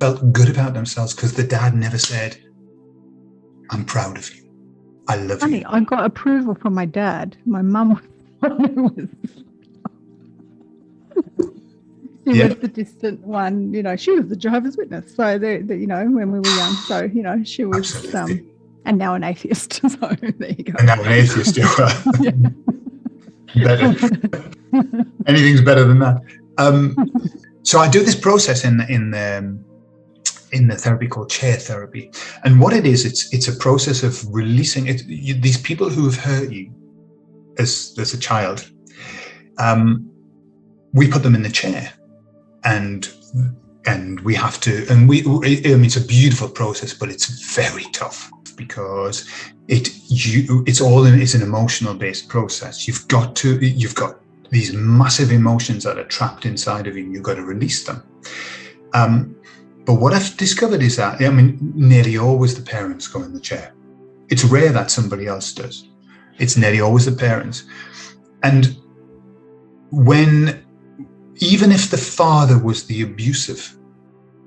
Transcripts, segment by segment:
felt good about themselves because the dad never said, I'm proud of you. I love you. I got approval from my dad. My mum was she was the distant one, she was the Jehovah's Witness. So, when we were young. So, she was, and now an atheist. So, there you go. And now an atheist, yeah. Better. Anything's better than that. So I do this process in the therapy called chair therapy. And what it is, it's a process of releasing it. These people who have hurt you as a child, we put them in the chair. And we have to, it's a beautiful process, but it's very tough because it's an emotional based process. You've got these massive emotions that are trapped inside of you. You've got to release them. But what I've discovered is that, nearly always the parents go in the chair. It's rare that somebody else does. It's nearly always the parents. And even if the father was the abusive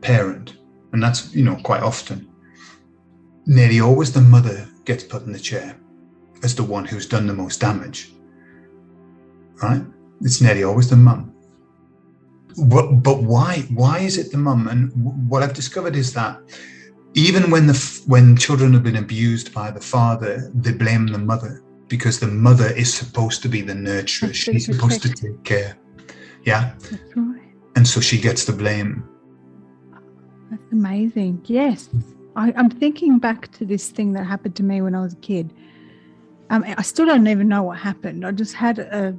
parent, and that's, quite often, nearly always the mother gets put in the chair as the one who's done the most damage, right? It's nearly always the mum. But why is it the mum? And what I've discovered is that even when children have been abused by the father, they blame the mother because the mother is supposed to be the nurturer. She's supposed to take care. Yeah. That's right. And so she gets the blame. That's amazing. Yes. I'm thinking back to this thing that happened to me when I was a kid. I still don't even know what happened. I just had a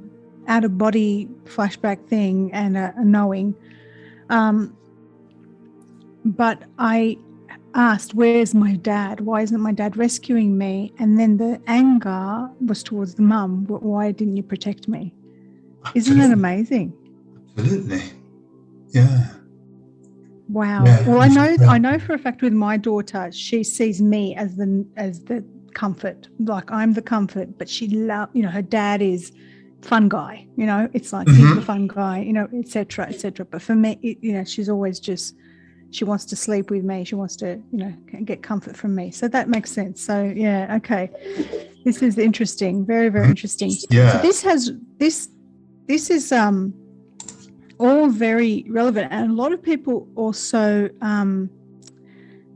out-of-body flashback thing and a knowing. But I asked, where's my dad? Why isn't my dad rescuing me? And then the anger was towards the mum. Why didn't you protect me? Isn't that amazing? Absolutely. Yeah. Wow. Yeah, well, I know for a fact with my daughter, she sees me as the comfort. Like I'm the comfort, but she her dad is fun guy. It's like he's the fun guy. Et cetera, et cetera. But for me, she's always just she wants to sleep with me. She wants to get comfort from me. So that makes sense. So yeah, okay. This is interesting. Very, very interesting. Yeah. So this is all very relevant, and a lot of people also.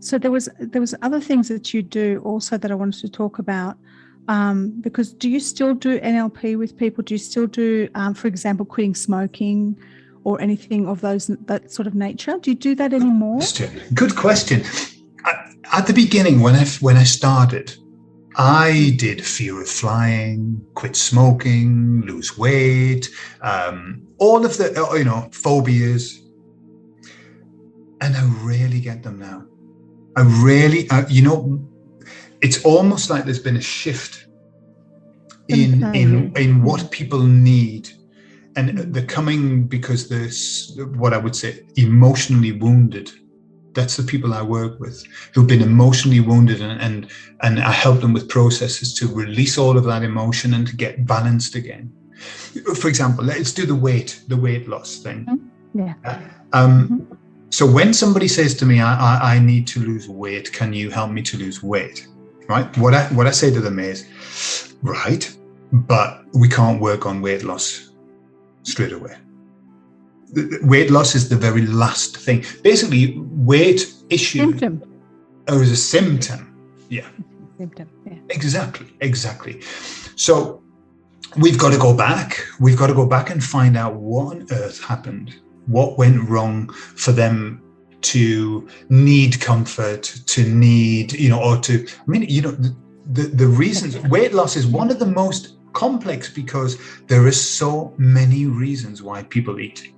So there was other things that you do also that I wanted to talk about, because do you still do NLP with people? Do you still do, for example, quitting smoking or anything of that sort of nature? Do you do that anymore? Good question. At the beginning, when I started, I did fear of flying, quit smoking, lose weight, all of the, phobias. And I rarely get them now. I really, it's almost like there's been a shift in what people need. And they're coming because there's what I would say emotionally wounded. That's the people I work with who've been emotionally wounded, and I help them with processes to release all of that emotion and to get balanced again. For example, let's do the weight loss thing. Yeah. So when somebody says to me, I need to lose weight, can you help me to lose weight? Right? What I say to them is, right, but we can't work on weight loss straight away. Weight loss is the very last thing. Basically, weight issue is a symptom. Yeah. Symptom. Yeah. Exactly. So we've got to go back. We've got to go back and find out what on earth happened. What went wrong for them to need comfort, to need, the reasons. Weight loss is one of the most complex because there are so many reasons why people eat.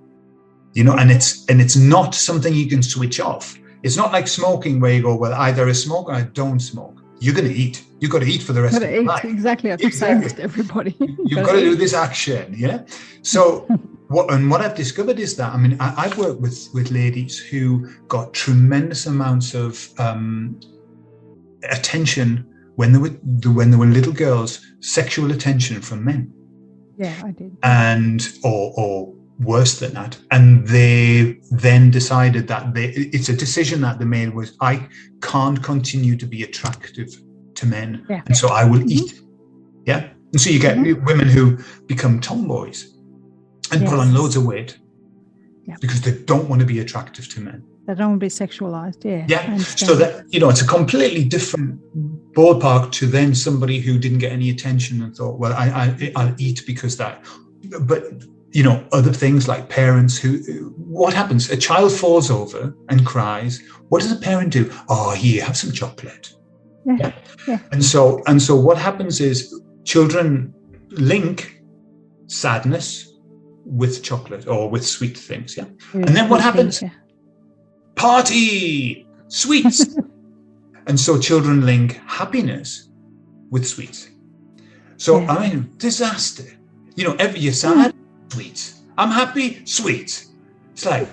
And it's not something you can switch off. It's not like smoking where you go, well, either I smoke or I don't smoke. You're going to eat. You've got to eat for the rest of your life. Exactly. I keep saying this to everybody. You've got to do this action. Yeah. So what I've discovered is that, I've worked with ladies who got tremendous amounts of attention when they were little girls, sexual attention from men. Yeah, I did. And or worse than that. And they then decided that it's a decision that they made was, I can't continue to be attractive to men. Yeah. And so I will eat. Yeah. And so you get women who become tomboys and put on loads of weight because they don't want to be attractive to men. They don't want to be sexualized. Yeah. Yeah. So that, it's a completely different ballpark to then somebody who didn't get any attention and thought, well, I'll eat because that. But, other things like parents what happens? A child falls over and cries. What does a parent do? Oh, here, have some chocolate. Yeah. And so what happens is children link sadness with chocolate or with sweet things. Yeah. And then what happens? Party, sweets. And so children link happiness with sweets. So, disaster. You're sad, sweets. I'm happy, sweets. It's like,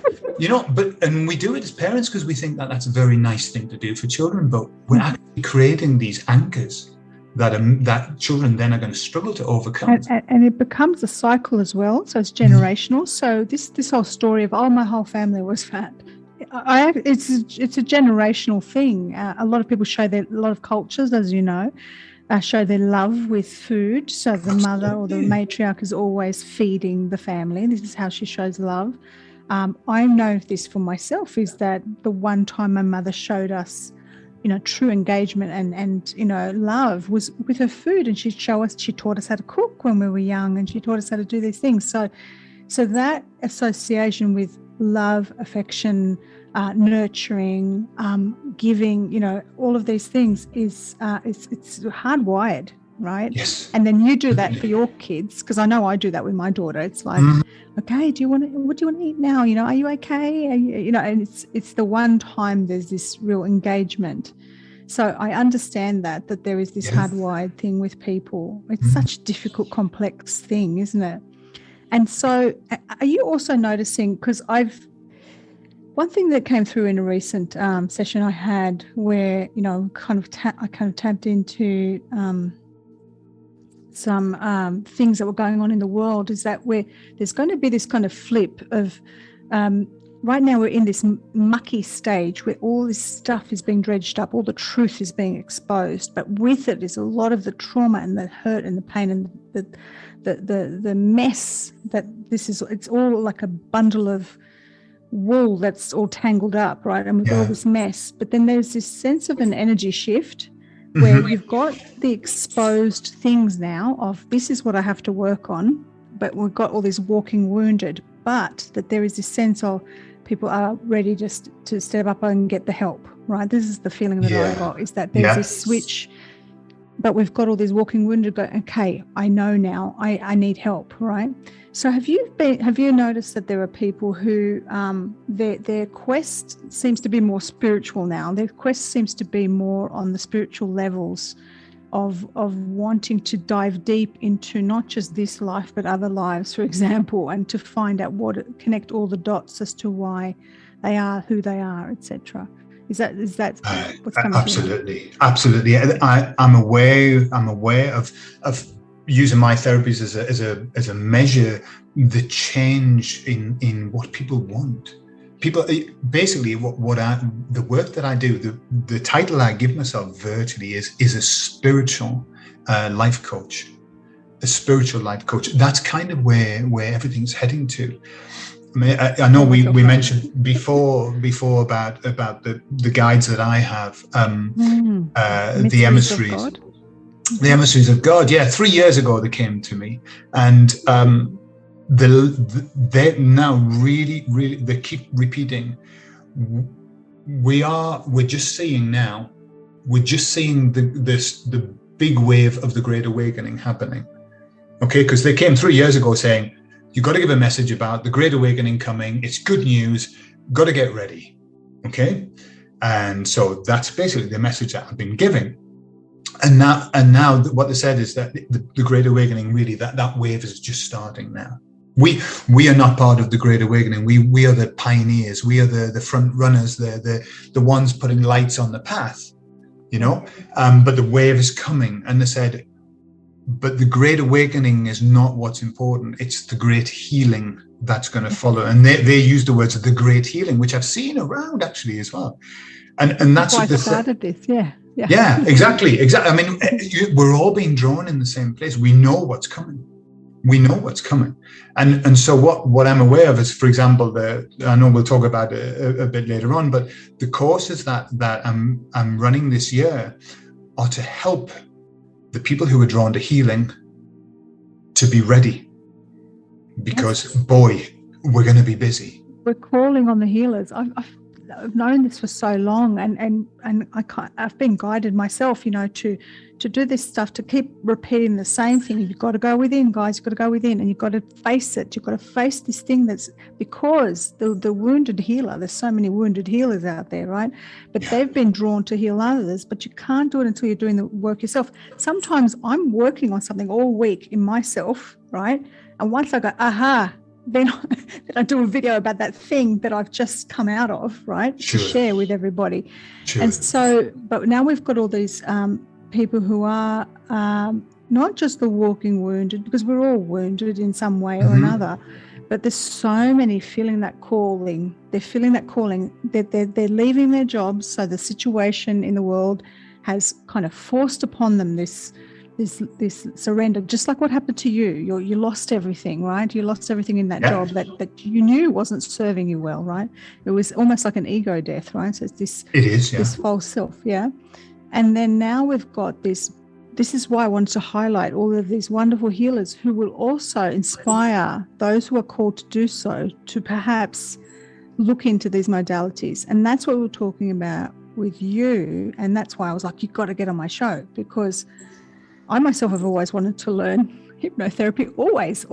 and we do it as parents because we think that that's a very nice thing to do for children, but we're actually creating these anchors that children then are going to struggle to overcome. And it becomes a cycle as well. So it's generational. So this whole story of, my whole family was fat. It's a generational thing. A lot of people a lot of cultures, as you know, show their love with food. So the mother or the matriarch is always feeding the family. This is how she shows love. I know this for myself is that the one time my mother showed us, true engagement and love was with her food, and she taught us how to cook when we were young, and she taught us how to do these things. So that association with love, affection, nurturing, giving, all of these things is it's hardwired, right? Yes. And then you do that for your kids, because I know I do that with my daughter. It's like, okay, what do you want to eat now? Are you okay? And it's the one time there's this real engagement. So I understand that there is this hardwired thing with people. It's such a difficult, complex thing, isn't it? And so are you also noticing, because one thing that came through in a recent session I had where, I kind of tapped into some things that were going on in the world, is that there's going to be this kind of flip of right now we're in this mucky stage where all this stuff is being dredged up, all the truth is being exposed, but with it is a lot of the trauma and the hurt and the pain and the mess that it's all like a bundle of wool that's all tangled up, right? And with all this mess. But then there's this sense of an energy shift where you've got the exposed things now of this is what I have to work on, but we've got all this walking wounded, but that there is this sense of people are ready just to step up and get the help, right? This is the feeling that I got, is that there's this switch, but we've got all these walking wounded, but okay, I know now, I need help, right? So have you noticed that there are people who their quest seems to be more spiritual now? Their quest seems to be more on the spiritual levels of wanting to dive deep into not just this life but other lives, for example, and to find out connect all the dots as to why they are who they are, etc. Is that what's coming? Absolutely. I'm aware of using my therapies as a measure, the change in what people want. People basically the work that I do, the title I give myself virtually is a spiritual life coach. A spiritual life coach. That's kind of where everything's heading to. I know we mentioned before about the guides that I have, the emissaries. The emissaries of God. Yeah, 3 years ago they came to me, and they now really they keep repeating. We're just seeing the big wave of the Great Awakening happening. Okay, because they came 3 years ago saying, you've got to give a message about the Great Awakening coming. It's good news. Got to get ready. Okay, and so that's basically the message that I've been giving. And now what they said is that the Great Awakening, really, that wave is just starting now. We are not part of the Great Awakening. We are the pioneers. We are the front runners, the ones putting lights on the path, but the wave is coming. And they said, but the Great Awakening is not what's important. It's the great healing that's going to follow. And they use the words of the great healing, which I've seen around actually as well. And that's why I started this. Yeah, exactly. I mean, we're all being drawn in the same place. We know what's coming. And so what I'm aware of is, for example, I know we'll talk about it a bit later on, but the courses that I'm running this year are to help the people who are drawn to healing to be ready, because boy, we're going to be busy. We're calling on the healers. I've known this for so long, and I've been guided myself, to do this stuff, to keep repeating the same thing. You've got to go within, guys. You've got to go within, and you've got to face it. You've got to face this thing that's, because the wounded healer. There's so many wounded healers out there, right? But they've been drawn to heal others. But you can't do it until you're doing the work yourself. Sometimes I'm working on something all week in myself, right? And once I go, aha. Then I do a video about that thing that I've just come out of, right? Sure. To share with everybody. Sure. And so, but now we've got all these people who are not just the walking wounded, because we're all wounded in some way or another, but there's so many feeling that calling. They're feeling that calling. They're leaving their jobs. So the situation in the world has kind of forced upon them this surrender, just like what happened to you. You lost everything, right? You lost everything in that job that you knew wasn't serving you well, right? It was almost like an ego death, right? So it's this false self, And then now we've got this. This is why I wanted to highlight all of these wonderful healers who will also inspire those who are called to do so to perhaps look into these modalities. And that's what we're talking about with you. And that's why I was like, you've got to get on my show, because I myself have always wanted to learn hypnotherapy. Always.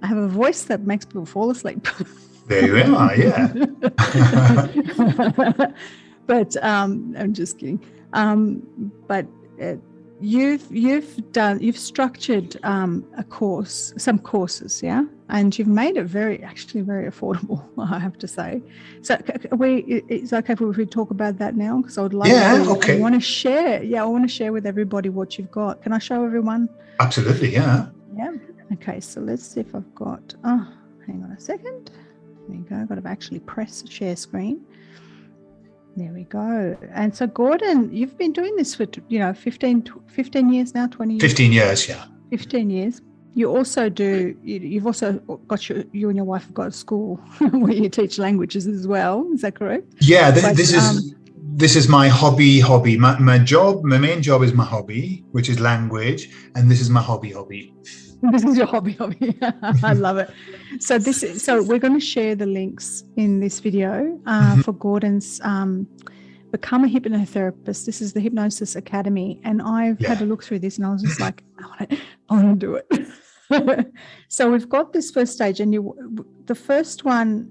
I have a voice that makes people fall asleep. There you are, yeah. But I'm just kidding. But you've structured some courses, and you've made it very affordable, I have to say. So it's okay if we talk about that now, because I would love to. Okay. I want to share with everybody what you've got. Can I show everyone? Absolutely, yeah. Yeah. Okay, so let's see if I've got. Hang on a second. There you go. I've got to actually press share screen. There we go. And so, Gordon, you've been doing this for 15 years now, 20 years? 15 years, yeah. 15 years. You also do, you've also got you and your wife have got a school where you teach languages as well. Is that correct? Yeah, this is my hobby. My main job is my hobby, which is language, and this is my hobby. This is your hobby. I love it. So we're going to share the links in this video for Gordon's Become a Hypnotherapist. This is the Hypnosis Academy, and I've had to look through this, and I was just like, I want to do it. So we've got this first stage, and the first one.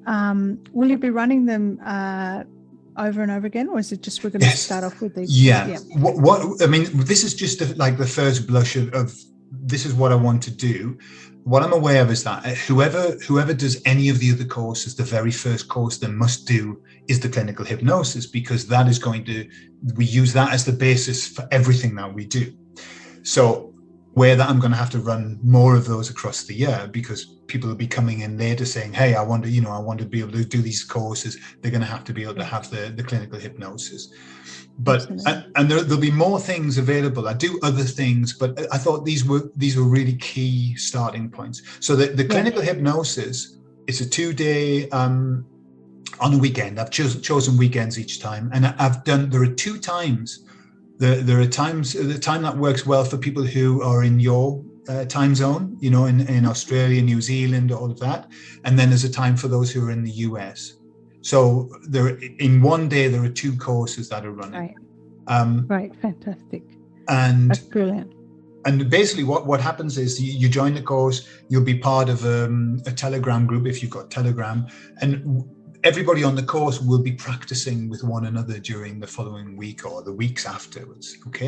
Will you be running them over and over again, or is it just we're going to start off with these? Yeah. What I mean, this is just the first blush of this is what I want to do. What I'm aware of is that whoever does any of the other courses, the very first course they must do is the clinical hypnosis, because that is we use that as the basis for everything that we do. So where that I'm going to have to run more of those across the year, because people will be coming in later saying, hey, I want to be able to do these courses. They're going to have to be able to have the clinical hypnosis. But and there'll be more things available. I do other things, but I thought these were really key starting points. So the clinical hypnosis, it's a 2-day on a weekend. I've chosen weekends each time, and there are 2 times. There are times, the time that works well for people who are in your time zone, in Australia, New Zealand, all of that. And then there's a time for those who are in the US. So in one day, there are 2 courses that are running. Right, fantastic. And that's brilliant. And basically what happens is you join the course, you'll be part of a Telegram group if you've got Telegram, and everybody on the course will be practicing with one another during the following week or the weeks afterwards, okay?